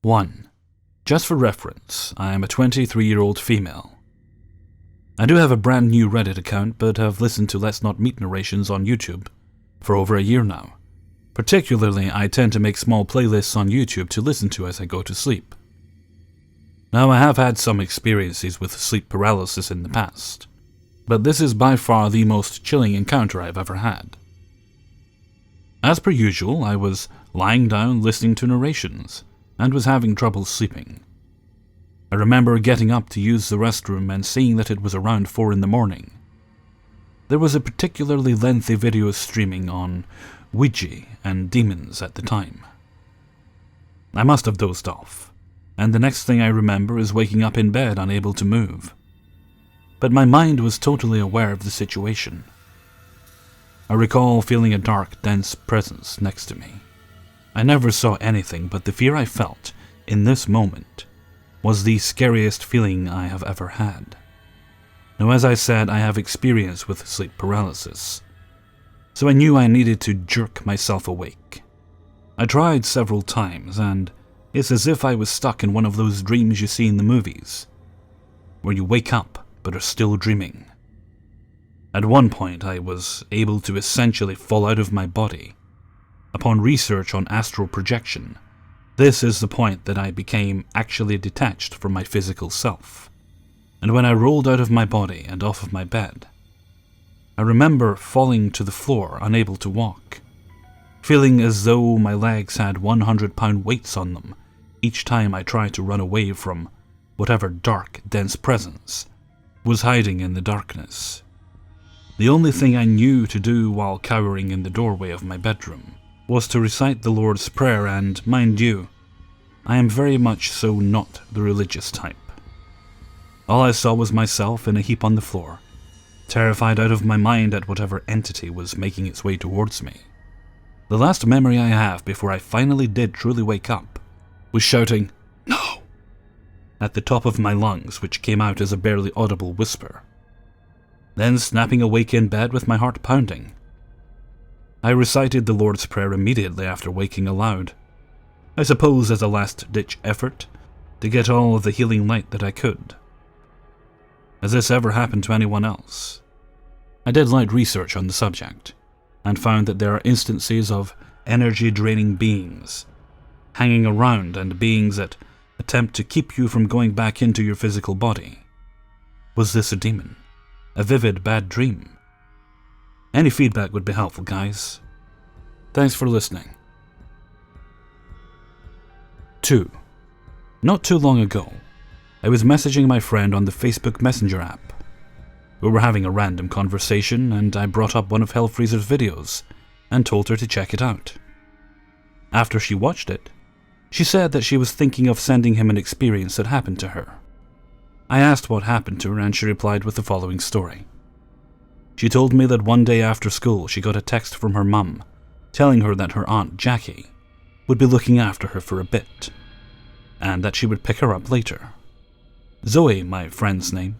1. Just for reference, I am a 23-year-old female. I do have a brand new Reddit account, but have listened to Let's Not Meet narrations on YouTube for over a year now. Particularly, I tend to make small playlists on YouTube to listen to as I go to sleep. Now, I have had some experiences with sleep paralysis in the past, but this is by far the most chilling encounter I've ever had. As per usual, I was lying down listening to narrations, and was having trouble sleeping. I remember getting up to use the restroom and seeing that it was around 4 in the morning. There was a particularly lengthy video streaming on Ouija and demons at the time. I must have dozed off, and the next thing I remember is waking up in bed unable to move. But my mind was totally aware of the situation. I recall feeling a dark, dense presence next to me. I never saw anything, but the fear I felt in this moment was the scariest feeling I have ever had. Now, as I said, I have experience with sleep paralysis, so I knew I needed to jerk myself awake. I tried several times, and it's as if I was stuck in one of those dreams you see in the movies, where you wake up but are still dreaming. At one point, I was able to essentially fall out of my body. Upon research on astral projection, this is the point that I became actually detached from my physical self. And when I rolled out of my body and off of my bed, I remember falling to the floor, unable to walk, feeling as though my legs had 100-pound weights on them each time I tried to run away from whatever dark, dense presence was hiding in the darkness. The only thing I knew to do while cowering in the doorway of my bedroom was to recite the Lord's Prayer, and, mind you, I am very much so not the religious type. All I saw was myself in a heap on the floor, terrified out of my mind at whatever entity was making its way towards me. The last memory I have before I finally did truly wake up was shouting, "No!" at the top of my lungs, which came out as a barely audible whisper. Then snapping awake in bed with my heart pounding. I recited the Lord's Prayer immediately after waking aloud, I suppose as a last-ditch effort to get all of the healing light that I could. Has this ever happened to anyone else? I did light research on the subject, and found that there are instances of energy-draining beings hanging around, and beings that attempt to keep you from going back into your physical body. Was this a demon? A vivid bad dream? Any feedback would be helpful, guys. Thanks for listening. 2. Not too long ago, I was messaging my friend on the Facebook Messenger app. We were having a random conversation, and I brought up one of Hellfreezer's videos and told her to check it out. After she watched it, she said that she was thinking of sending him an experience that happened to her. I asked what happened to her, and she replied with the following story. She told me that one day after school she got a text from her mum telling her that her Aunt Jackie would be looking after her for a bit, and that she would pick her up later. Zoe, my friend's name,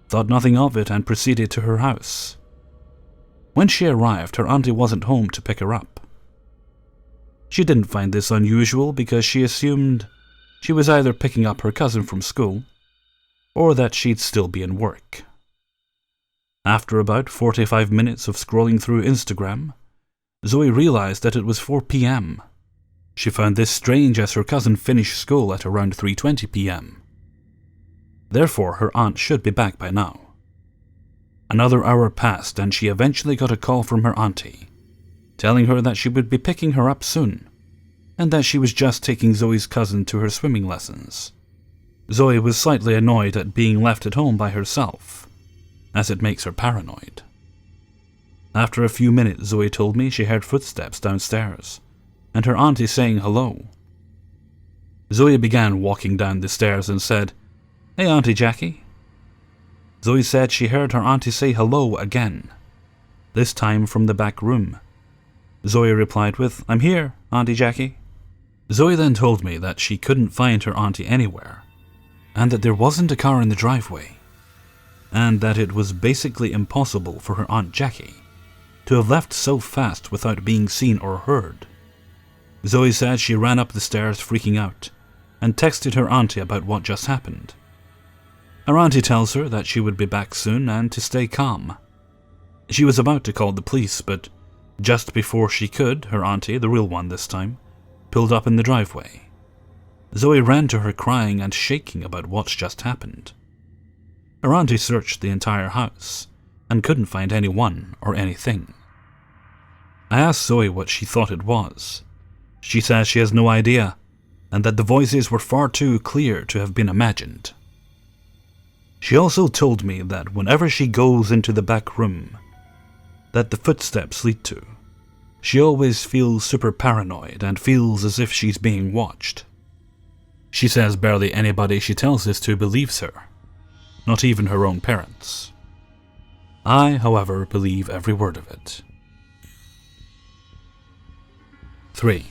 thought nothing of it and proceeded to her house. When she arrived, her auntie wasn't home to pick her up. She didn't find this unusual because she assumed she was either picking up her cousin from school or that she'd still be in work. After about 45 minutes of scrolling through Instagram, Zoe realized that it was 4 p.m. She found this strange as her cousin finished school at around 3:20 p.m. Therefore, her aunt should be back by now. Another hour passed, and she eventually got a call from her auntie, telling her that she would be picking her up soon, and that she was just taking Zoe's cousin to her swimming lessons. Zoe was slightly annoyed at being left at home by herself, as it makes her paranoid. After a few minutes, Zoe told me she heard footsteps downstairs, and her auntie saying hello. Zoe began walking down the stairs and said, "Hey, Auntie Jackie." Zoe said she heard her auntie say hello again, this time from the back room. Zoe replied with, "I'm here, Auntie Jackie." Zoe then told me that she couldn't find her auntie anywhere, and that there wasn't a car in the driveway, and that it was basically impossible for her Aunt Jackie to have left so fast without being seen or heard. Zoe said she ran up the stairs freaking out, and texted her auntie about what just happened. Her auntie tells her that she would be back soon and to stay calm. She was about to call the police, but just before she could, her auntie, the real one this time, pulled up in the driveway. Zoe ran to her crying and shaking about what's just happened. Her auntie searched the entire house and couldn't find anyone or anything. I asked Zoe what she thought it was. She says she has no idea, and that the voices were far too clear to have been imagined. She also told me that whenever she goes into the back room that the footsteps lead to, she always feels super paranoid and feels as if she's being watched. She says barely anybody she tells this to believes her, not even her own parents. I, however, believe every word of it. 3.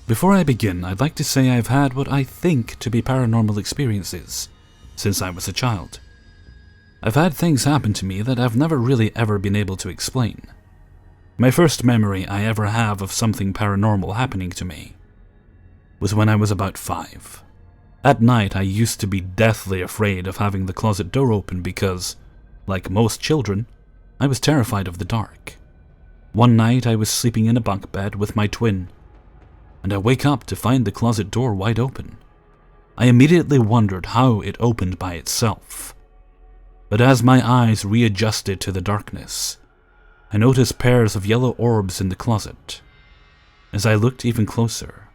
Before I begin, I'd like to say I've had what I think to be paranormal experiences since I was a child. I've had things happen to me that I've never really ever been able to explain. My first memory I ever have of something paranormal happening to me was when I was about 5. At night I used to be deathly afraid of having the closet door open because, like most children, I was terrified of the dark. One night I was sleeping in a bunk bed with my twin, and I wake up to find the closet door wide open. I immediately wondered how it opened by itself. But as my eyes readjusted to the darkness, I noticed pairs of yellow orbs in the closet. As I looked even closer,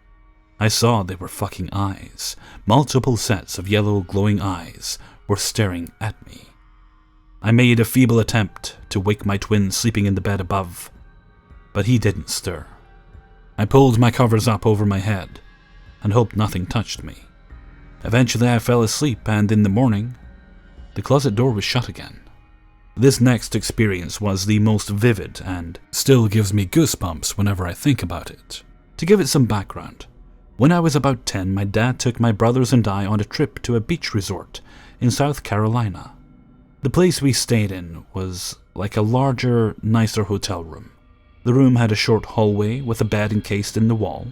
I saw they were fucking eyes. Multiple sets of yellow glowing eyes were staring at me. I made a feeble attempt to wake my twin sleeping in the bed above, but he didn't stir. I pulled my covers up over my head and hoped nothing touched me. Eventually I fell asleep, and in the morning, the closet door was shut again. This next experience was the most vivid and still gives me goosebumps whenever I think about it. To give it some background, when I was about 10, my dad took my brothers and I on a trip to a beach resort in South Carolina. The place we stayed in was like a larger, nicer hotel room. The room had a short hallway with a bed encased in the wall,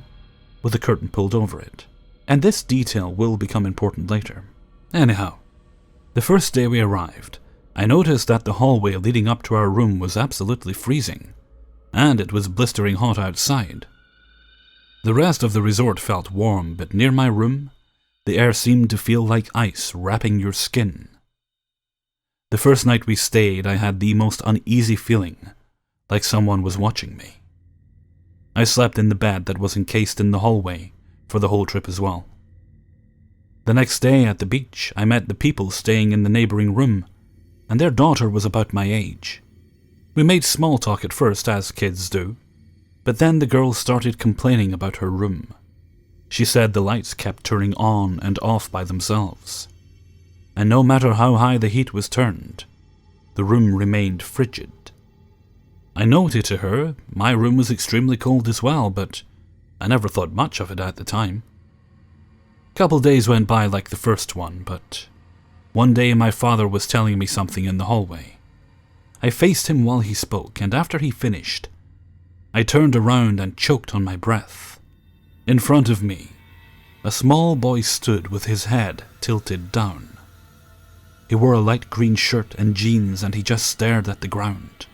with a curtain pulled over it. And this detail will become important later. Anyhow, the first day we arrived, I noticed that the hallway leading up to our room was absolutely freezing, and it was blistering hot outside. The rest of the resort felt warm, but near my room, the air seemed to feel like ice wrapping your skin. The first night we stayed, I had the most uneasy feeling, like someone was watching me. I slept in the bed that was encased in the hallway for the whole trip as well. The next day at the beach, I met the people staying in the neighboring room, and their daughter was about my age. We made small talk at first, as kids do, but then the girl started complaining about her room. She said the lights kept turning on and off by themselves, and no matter how high the heat was turned, the room remained frigid. I noted to her my room was extremely cold as well, but I never thought much of it at the time. Couple days went by like the first one, but one day my father was telling me something in the hallway. I faced him while he spoke, and after he finished, I turned around and choked on my breath. In front of me, a small boy stood with his head tilted down. He wore a light green shirt and jeans, and he just stared at the ground.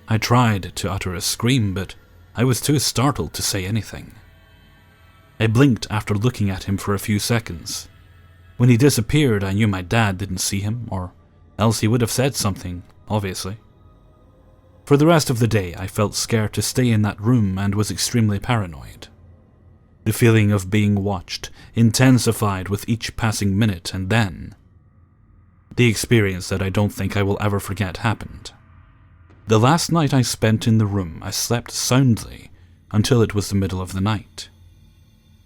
I tried to utter a scream, but I was too startled to say anything. I blinked after looking at him for a few seconds. When he disappeared, I knew my dad didn't see him, or else he would have said something, obviously. For the rest of the day, I felt scared to stay in that room and was extremely paranoid. The feeling of being watched intensified with each passing minute, and then the experience that I don't think I will ever forget happened. The last night I spent in the room, I slept soundly until it was the middle of the night.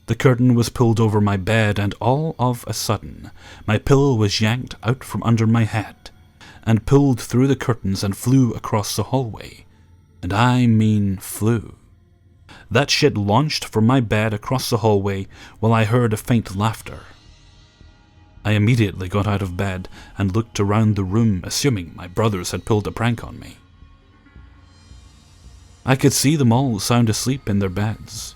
The curtain was pulled over my bed, and all of a sudden, my pillow was yanked out from under my head and pulled through the curtains and flew across the hallway. And I mean flew. That shit launched from my bed across the hallway while I heard a faint laughter. I immediately got out of bed and looked around the room, assuming my brothers had pulled a prank on me. I could see them all sound asleep in their beds,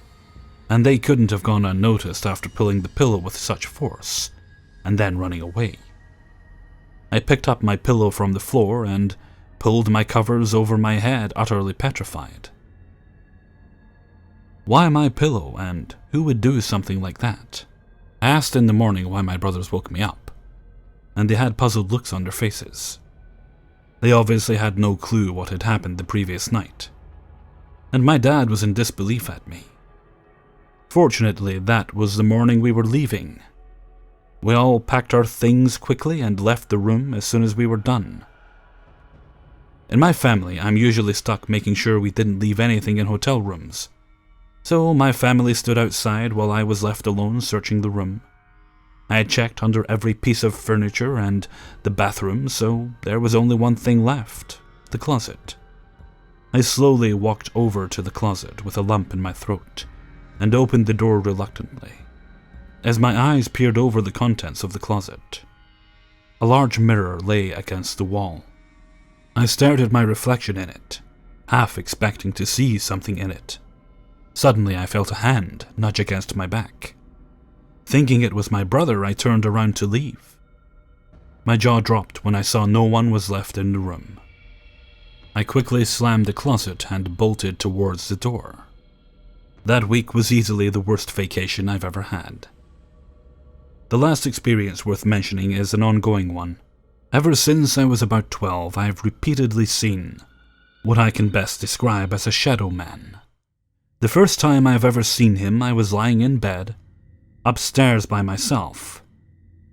and they couldn't have gone unnoticed after pulling the pillow with such force, and then running away. I picked up my pillow from the floor and pulled my covers over my head, utterly petrified. Why my pillow, and who would do something like that? I asked in the morning why my brothers woke me up, and they had puzzled looks on their faces. They obviously had no clue what had happened the previous night, and my dad was in disbelief at me. Fortunately, that was the morning we were leaving. We all packed our things quickly and left the room as soon as we were done. In my family, I'm usually stuck making sure we didn't leave anything in hotel rooms. So my family stood outside while I was left alone searching the room. I had checked under every piece of furniture and the bathroom, so there was only one thing left, the closet. I slowly walked over to the closet with a lump in my throat and opened the door reluctantly. As my eyes peered over the contents of the closet, a large mirror lay against the wall. I stared at my reflection in it, half expecting to see something in it. Suddenly I felt a hand nudge against my back. Thinking it was my brother, I turned around to leave. My jaw dropped when I saw no one was left in the room. I quickly slammed the closet and bolted towards the door. That week was easily the worst vacation I've ever had. The last experience worth mentioning is an ongoing one. Ever since I was about 12, I have repeatedly seen what I can best describe as a shadow man. The first time I've ever seen him, I was lying in bed, upstairs by myself,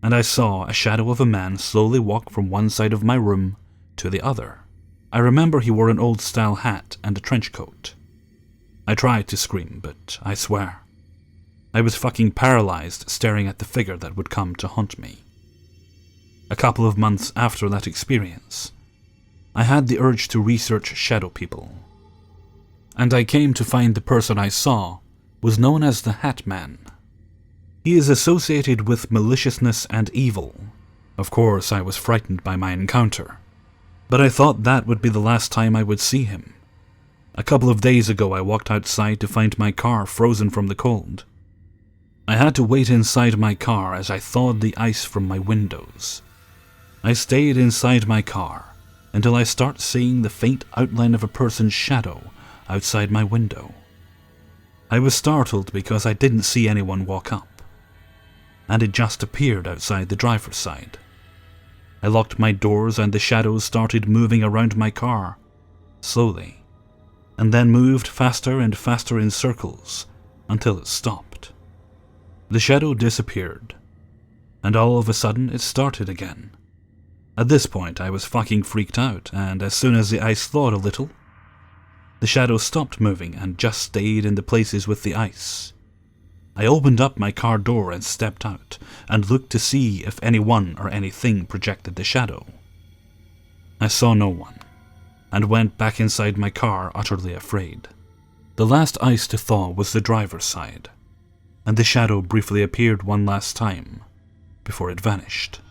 and I saw a shadow of a man slowly walk from one side of my room to the other. I remember he wore an old-style hat and a trench coat. I tried to scream, but I swear, I was fucking paralyzed staring at the figure that would come to haunt me. A couple of months after that experience, I had the urge to research shadow people, and I came to find the person I saw was known as the Hat Man. He is associated with maliciousness and evil. Of course, I was frightened by my encounter, but I thought that would be the last time I would see him. A couple of days ago, I walked outside to find my car frozen from the cold. I had to wait inside my car as I thawed the ice from my windows. I stayed inside my car until I start seeing the faint outline of a person's shadow outside my window. I was startled because I didn't see anyone walk up, and it just appeared outside the driver's side. I locked my doors and the shadows started moving around my car, slowly, and then moved faster and faster in circles until it stopped. The shadow disappeared, and all of a sudden it started again. At this point I was fucking freaked out, and as soon as the ice thawed a little, the shadow stopped moving and just stayed in the places with the ice. I opened up my car door and stepped out, and looked to see if anyone or anything projected the shadow. I saw no one, and went back inside my car utterly afraid. The last ice to thaw was the driver's side, and the shadow briefly appeared one last time, before it vanished.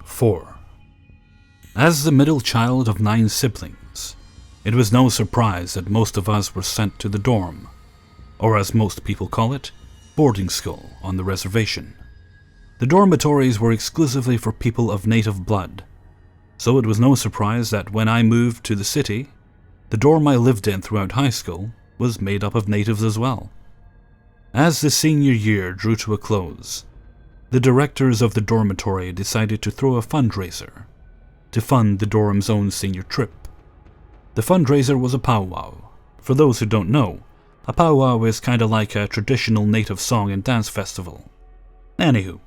4. As the middle child of 9 siblings, it was no surprise that most of us were sent to the dorm, or as most people call it, boarding school on the reservation. The dormitories were exclusively for people of native blood, so it was no surprise that when I moved to the city, the dorm I lived in throughout high school was made up of natives as well. As the senior year drew to a close, the directors of the dormitory decided to throw a fundraiser to fund the dorm's own senior trip. The fundraiser was a powwow. For those who don't know, a powwow is kinda like a traditional native song and dance festival. Anywho,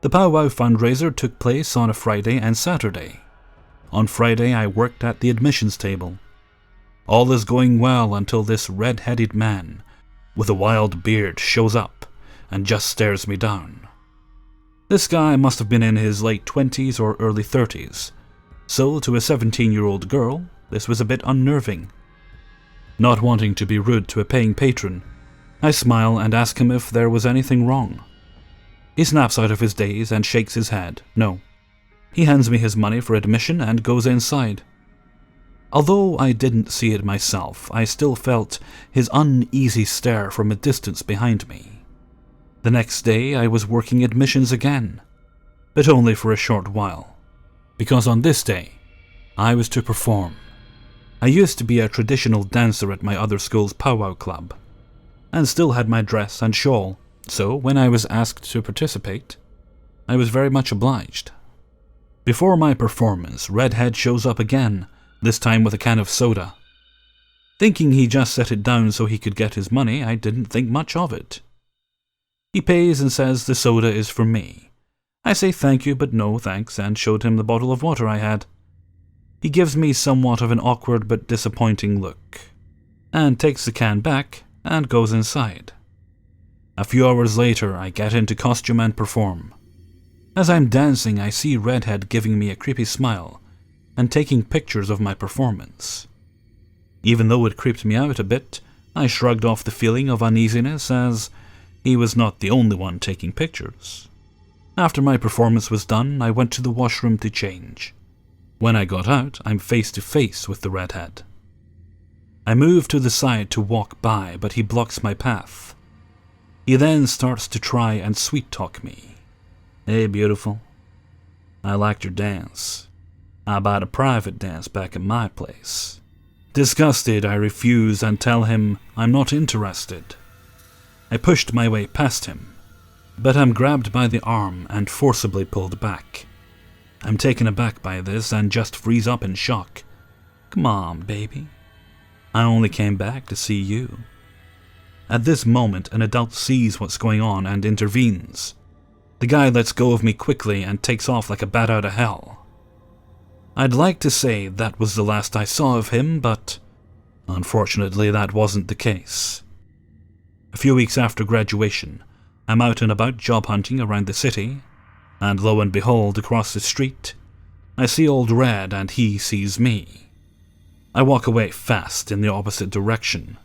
the powwow fundraiser took place on a Friday and Saturday. On Friday I worked at the admissions table. All is going well until this red-headed man with a wild beard shows up and just stares me down. This guy must have been in his late 20s or early 30s, so to a 17-year-old girl, this was a bit unnerving. Not wanting to be rude to a paying patron, I smile and ask him if there was anything wrong. He snaps out of his daze and shakes his head, no. He hands me his money for admission and goes inside. Although I didn't see it myself, I still felt his uneasy stare from a distance behind me. The next day I was working admissions again, but only for a short while, because on this day I was to perform. I used to be a traditional dancer at my other school's powwow club, and still had my dress and shawl, so when I was asked to participate, I was very much obliged. Before my performance, Redhead shows up again, this time with a can of soda. Thinking he just set it down so he could get his money, I didn't think much of it. He pays and says the soda is for me. I say thank you but no thanks and showed him the bottle of water I had. He gives me somewhat of an awkward but disappointing look, and takes the can back and goes inside. A few hours later I get into costume and perform. As I'm dancing I see Redhead giving me a creepy smile and taking pictures of my performance. Even though it creeped me out a bit, I shrugged off the feeling of uneasiness as he was not the only one taking pictures. After my performance was done, I went to the washroom to change. When I got out, I'm face to face with the Redhead. I move to the side to walk by, but he blocks my path. He then starts to try and sweet-talk me. Hey, beautiful. I liked your dance. How about a private dance back at my place? Disgusted, I refuse and tell him I'm not interested. I pushed my way past him, but I'm grabbed by the arm and forcibly pulled back. I'm taken aback by this and just freeze up in shock. Come on, baby. I only came back to see you. At this moment, an adult sees what's going on and intervenes. The guy lets go of me quickly and takes off like a bat out of hell. I'd like to say that was the last I saw of him, but unfortunately that wasn't the case. A few weeks after graduation, I'm out and about job hunting around the city, and lo and behold, across the street, I see Old Red and he sees me. I walk away fast in the opposite direction,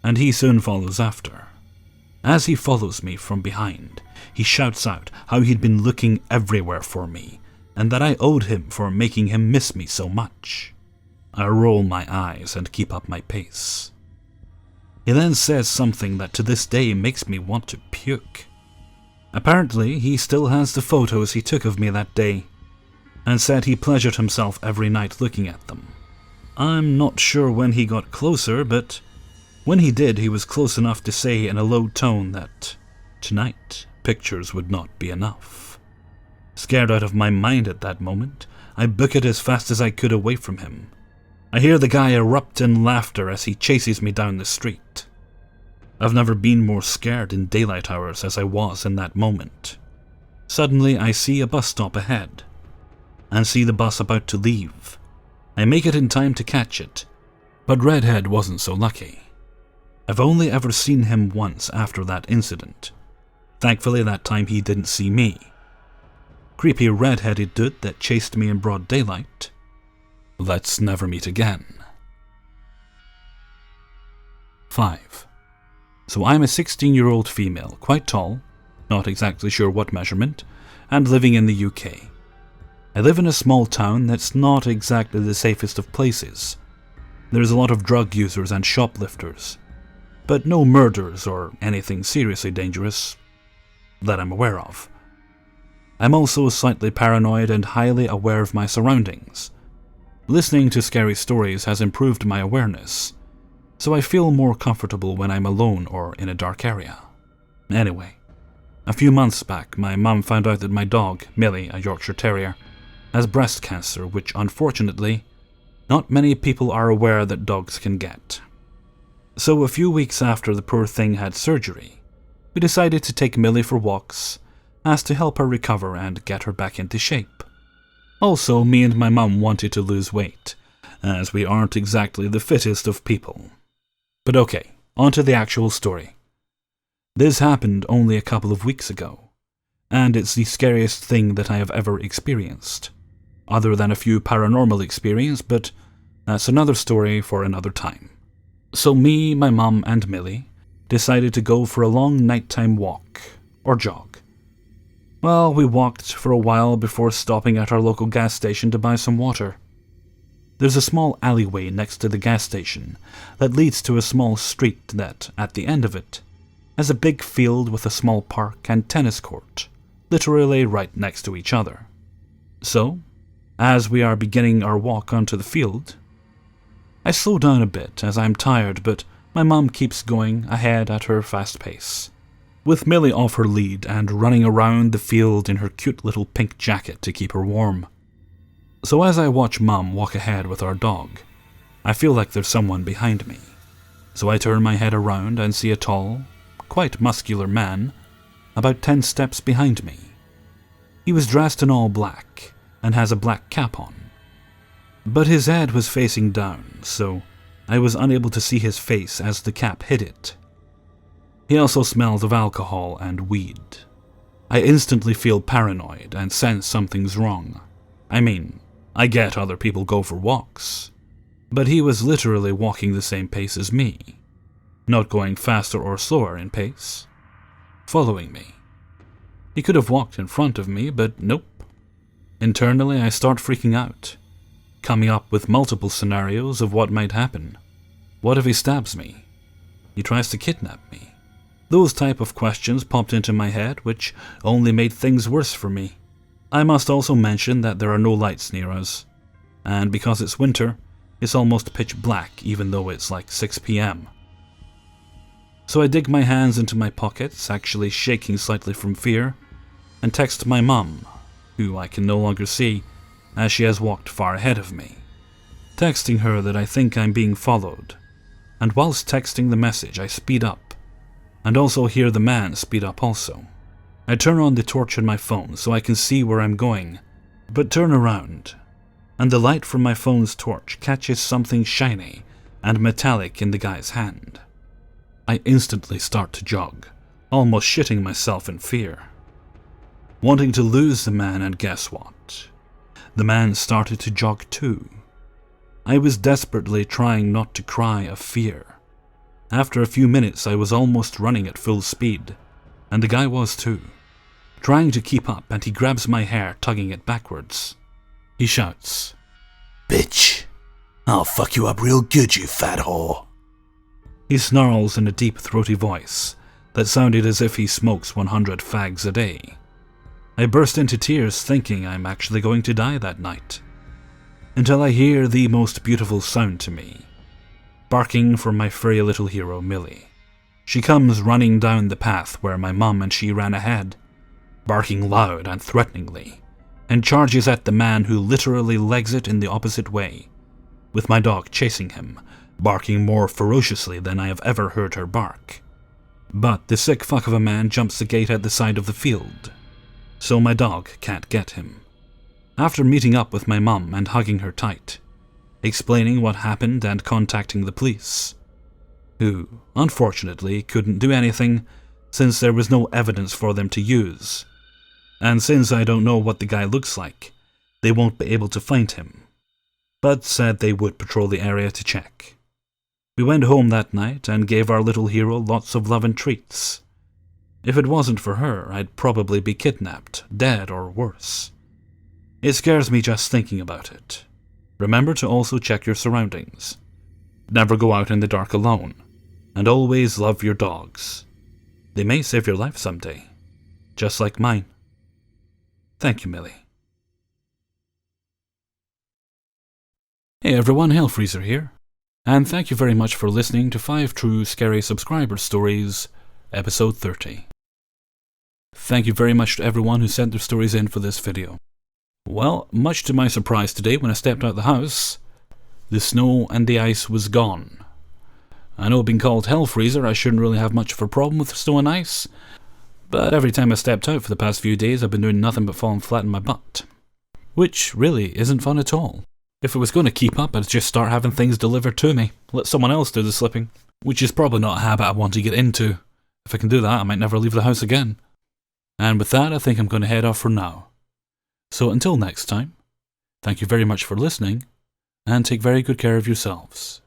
and he soon follows after. As he follows me from behind, he shouts out how he'd been looking everywhere for me, and that I owed him for making him miss me so much. I roll my eyes and keep up my pace. He then says something that to this day makes me want to puke. Apparently, he still has the photos he took of me that day, and said he pleasured himself every night looking at them. I'm not sure when he got closer, but when he did, he was close enough to say in a low tone that tonight pictures would not be enough. Scared out of my mind at that moment, I book it as fast as I could away from him. I hear the guy erupt in laughter as he chases me down the street. I've never been more scared in daylight hours as I was in that moment. Suddenly I see a bus stop ahead, and see the bus about to leave. I make it in time to catch it, but Redhead wasn't so lucky. I've only ever seen him once after that incident. Thankfully that time he didn't see me. Creepy red-headed dude that chased me in broad daylight. Let's never meet again. 5. So I'm a 16-year-old female, quite tall, not exactly sure what measurement, and living in the UK. I live in a small town that's not exactly the safest of places. There's a lot of drug users and shoplifters, but no murders or anything seriously dangerous that I'm aware of. I'm also slightly paranoid and highly aware of my surroundings. Listening to scary stories has improved my awareness, so I feel more comfortable when I'm alone or in a dark area. Anyway, a few months back, my mum found out that my dog, Millie, a Yorkshire Terrier, has breast cancer, which unfortunately, not many people are aware that dogs can get. So a few weeks after the poor thing had surgery, we decided to take Millie for walks, as to help her recover and get her back into shape. Also, me and my mum wanted to lose weight, as we aren't exactly the fittest of people. But okay, on to the actual story. This happened only a couple of weeks ago, and it's the scariest thing that I have ever experienced, other than a few paranormal experiences, but that's another story for another time. So me, my mum, and Millie decided to go for a long nighttime walk, or jog. Well, we walked for a while before stopping at our local gas station to buy some water. There's a small alleyway next to the gas station that leads to a small street that, at the end of it, has a big field with a small park and tennis court, literally right next to each other. So, as we are beginning our walk onto the field, I slow down a bit as I'm tired, but my mom keeps going ahead at her fast pace, with Millie off her lead and running around the field in her cute little pink jacket to keep her warm. So as I watch Mom walk ahead with our dog, I feel like there's someone behind me. So I turn my head around and see a tall, quite muscular man about 10 steps behind me. He was dressed in all black and has a black cap on, but his head was facing down, so I was unable to see his face as the cap hid it. He also smelled of alcohol and weed. I instantly feel paranoid and sense something's wrong. I mean, I get other people go for walks, but he was literally walking the same pace as me, not going faster or slower in pace, following me. He could have walked in front of me, but nope. Internally, I start freaking out, coming up with multiple scenarios of what might happen. What if he stabs me? He tries to kidnap me. Those type of questions popped into my head, which only made things worse for me. I must also mention that there are no lights near us, and because it's winter, it's almost pitch black even though it's like 6 p.m. So I dig my hands into my pockets, actually shaking slightly from fear, and text my mum, who I can no longer see as she has walked far ahead of me, texting her that I think I'm being followed. And whilst texting the message, I speed up, and also hear the man speed up also. I turn on the torch on my phone so I can see where I'm going, but turn around, and the light from my phone's torch catches something shiny and metallic in the guy's hand. I instantly start to jog, almost shitting myself in fear, wanting to lose the man, and guess what? The man started to jog too. I was desperately trying not to cry of fear. After a few minutes I was almost running at full speed, and the guy was too, trying to keep up, and he grabs my hair, tugging it backwards. He shouts, "Bitch, I'll fuck you up real good, you fat whore." He snarls in a deep throaty voice that sounded as if he smokes 100 fags a day. I burst into tears thinking I'm actually going to die that night, until I hear the most beautiful sound to me, barking for my furry little hero Millie. She comes running down the path where my mum and she ran ahead, barking loud and threateningly, and charges at the man who literally legs it in the opposite way, with my dog chasing him, barking more ferociously than I have ever heard her bark. But the sick fuck of a man jumps the gate at the side of the field, so my dog can't get him. After meeting up with my mum and hugging her tight, explaining what happened and contacting the police, who, unfortunately, couldn't do anything since there was no evidence for them to use, and since I don't know what the guy looks like, they won't be able to find him, but said they would patrol the area to check. We went home that night and gave our little hero lots of love and treats. If it wasn't for her, I'd probably be kidnapped, dead, or worse. It scares me just thinking about it. Remember to also check your surroundings. Never go out in the dark alone, and always love your dogs. They may save your life someday, just like mine. Thank you, Millie. Hey everyone, Hellfreezer here, and thank you very much for listening to 5 True Scary Subscriber Stories, Episode 30. Thank you very much to everyone who sent their stories in for this video. Well, much to my surprise today when I stepped out the house, the snow and the ice was gone. I know being called Hellfreezer, I shouldn't really have much of a problem with snow and ice, but every time I stepped out for the past few days I've been doing nothing but falling flat on my butt. Which really isn't fun at all. If it was going to keep up, I'd just start having things delivered to me, let someone else do the slipping, which is probably not a habit I want to get into. If I can do that, I might never leave the house again. And with that, I think I'm going to head off for now. So until next time, thank you very much for listening, and take very good care of yourselves.